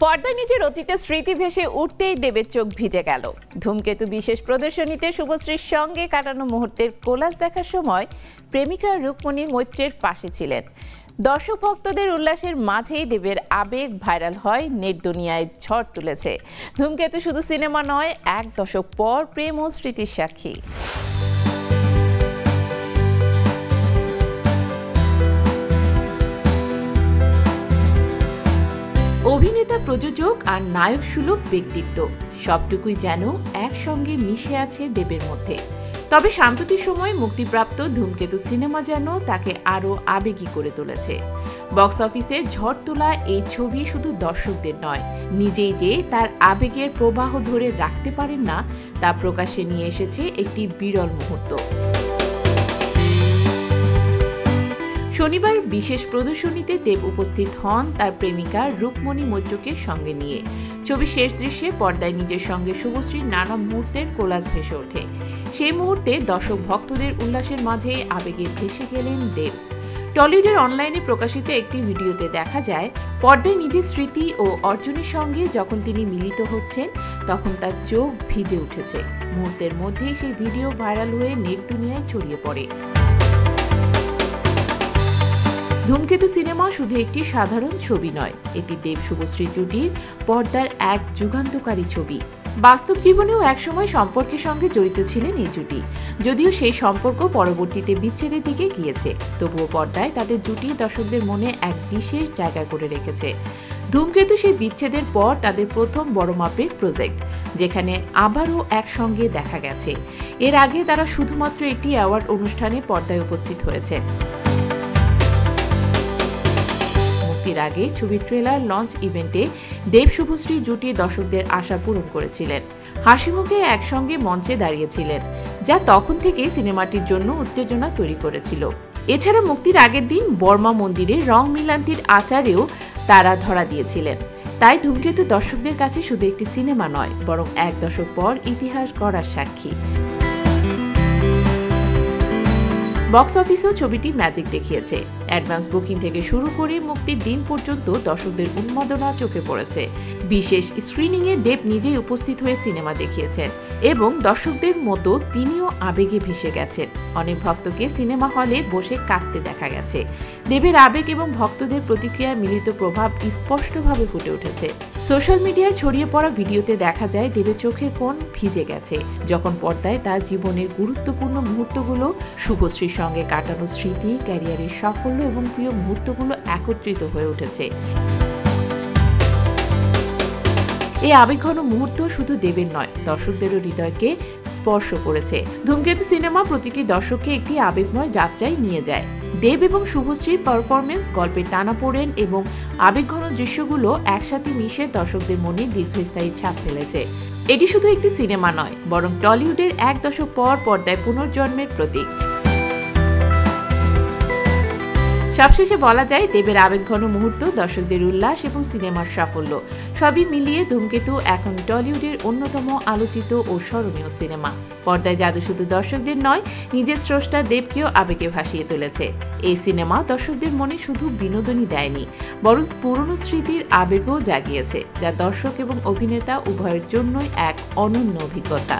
পর্দায় নিজের অতীতের স্মৃতি ভেসে উঠতেই দেবের চোখ ভিজে গেল। ধূমকেতু বিশেষ প্রদর্শনীতে শুভশ্রীর সঙ্গে কাটানো মুহূর্তের কোলাজ দেখার সময় প্রেমিকা রুকমণি মৈত্রের পাশে ছিলেন। দর্শক ভক্তদের উল্লাসের মাঝেই দেবের আবেগ ভাইরাল হয়, নেট দুনিয়ায় ঝড় তুলেছে। ধূমকেতু শুধু সিনেমা নয়, এক দশক পর প্রেম ও স্মৃতির সাক্ষী। অভিনেতা, প্রযোজক আর নায়ক সুলভ ব্যক্তিত্ব সবটুকুই যেন একসঙ্গে মিশে আছে দেবের মধ্যে। তবে সাম্প্রতিক সময়ে মুক্তিপ্রাপ্ত ধূমকেতু সিনেমা যেন তাকে আরও আবেগী করে তুলেছে। বক্স অফিসে ঝড় তোলা এই ছবি শুধু দর্শকদের নয়, নিজেই যে তার আবেগের প্রবাহ ধরে রাখতে পারেন না তা প্রকাশে নিয়ে এসেছে একটি বিরল মুহূর্ত। শনিবার বিশেষ প্রদর্শনীতে দেব উপস্থিত হন তার প্রেমিকা রুকমণি মৈত্রকে সঙ্গে নিয়ে। ছবির শেষ দৃশ্যে পর্দায় নিজের সঙ্গে শুভশ্রীর নানা মুহূর্তের কোলাজ ভেসে ওঠে। সেই মুহূর্তে দর্শক ভক্তদের উল্লাসের মাঝে আবেগে ভেসে গেলেন দেব। টলিউডের অনলাইনে প্রকাশিত একটি ভিডিওতে দেখা যায়, পর্দায় নিজের স্মৃতি ও অর্জনের সঙ্গে যখন তিনি মিলিত হচ্ছেন তখন তার চোখ ভিজে উঠেছে। মুহূর্তের মধ্যেই সেই ভিডিও ভাইরাল হয়ে নেট দুনিয়ায় ছড়িয়ে পড়ে। ধূমকেতু সিনেমা শুধু একটি সাধারণ ছবি নয়, এটি দেব শুভশ্রী জুটির পর্দার এক যুগান্তকারী ছবি। বাস্তব জীবনেও একসময় সম্পর্কের সঙ্গে জড়িত ছিলেন এই জুটি। যদিও সেই সম্পর্ক পরবর্তীতে বিচ্ছেদের দিকে গিয়েছে, তবুও পর্দায় তাদের জুটি দর্শকদের মনে এক বিশেষ জায়গা করে রেখেছে। ধূমকেতু সেই বিচ্ছেদের পর তাদের প্রথম বড় মাপের প্রজেক্ট, যেখানে আবারও একসঙ্গে দেখা গেছে। এর আগে তারা শুধুমাত্র একটি অ্যাওয়ার্ড অনুষ্ঠানে পর্দায় উপস্থিত হয়েছে। এর আগে ছবির ট্রেলার লঞ্চ ইভেন্টে দেব শুভশ্রী জুটি দর্শকদের আশা পূরণ করেছিলেন। হাসিমুখে একসঙ্গে মঞ্চে দাঁড়িয়েছিলেন, যা তখন থেকে সিনেমাটির জন্য উত্তেজনা তৈরি করেছিল। এছাড়া মুক্তির আগের দিন বর্মা মন্দিরে রং মিলান্তির আচারেও তারা ধরা দিয়েছিলেন। তাই ধূমকেতু দর্শকদের কাছে শুধু একটি সিনেমা নয়, বরং এক দশক পর ইতিহাস গড়ার সাক্ষী। বক্স অফিসেও ছবিটি ম্যাজিক দেখিয়েছে। অ্যাডভান্স বুকিং থেকে শুরু করে মুক্তির দিন পর্যন্ত দর্শকদের উন্মাদনা চোখে পড়েছে। বিশেষ স্ক্রিনিংয়ে দেব নিজেই উপস্থিত হয়ে সিনেমা দেখিয়েছেন এবং দর্শকদের মতো তিনিও আবেগে ভেসে গেছেন। অনেক ভক্তকে সিনেমা হলে বসে কাঁদতে দেখা গেছে। দেবের আবেগ এবং ভক্তদের প্রতিক্রিয়ায় মিলিত প্রভাব স্পষ্টভাবে ফুটে উঠেছে। সোশ্যাল মিডিয়ায় ছড়িয়ে পড়া ভিডিওতে দেখা যায় দেবের চোখের কোণ ভিজে গেছে যখন পর্দায় তার জীবনের গুরুত্বপূর্ণ মুহূর্তগুলো, শুভশ্রীর সঙ্গে কাটানো স্মৃতি, ক্যারিয়ারের সাফল্য এবং প্রিয় মুহূর্তগুলো একত্রিত হয়ে উঠেছে। এই আবেগঘন মুহূর্ত শুধু দেবের নয়, দর্শকদেরও হৃদয়কে স্পর্শ করেছে। ধূমকেতু সিনেমা প্রতিটি দর্শককে একটি আবেগময় যাত্রায় নিয়ে যায়। দেব এবং শুভশ্রীর পারফরমেন্স, গল্পের টানাপোড়েন এবং আবেগঘন দৃশ্যগুলো একসাথে মিশে দর্শকদের মনে দীর্ঘস্থায়ী ছাপ ফেলেছে। এটি শুধু একটি সিনেমা নয়, বরং টলিউডের এক দশক পর পর্দায় পুনর্জন্মের প্রতীক। সবশেষে বলা যায়, দেবের আবেগঘন মুহূর্ত, দর্শকদের উল্লাস এবং সিনেমার সাফল্য সবই মিলিয়ে ধূমকেতু এখন টলিউডের অন্যতম আলোচিত ও স্মরণীয় সিনেমা। পর্দায় জাদু শুধু দর্শকদের নয়, নিজের স্রষ্টা দেবকেও আবেগে ভাসিয়ে তুলেছে। এই সিনেমা দর্শকদের মনে শুধু বিনোদনই দেয়নি, বরং পুরনো স্মৃতির আবেগও জাগিয়েছে, যা দর্শক এবং অভিনেতা উভয়ের জন্যই এক অনন্য অভিজ্ঞতা।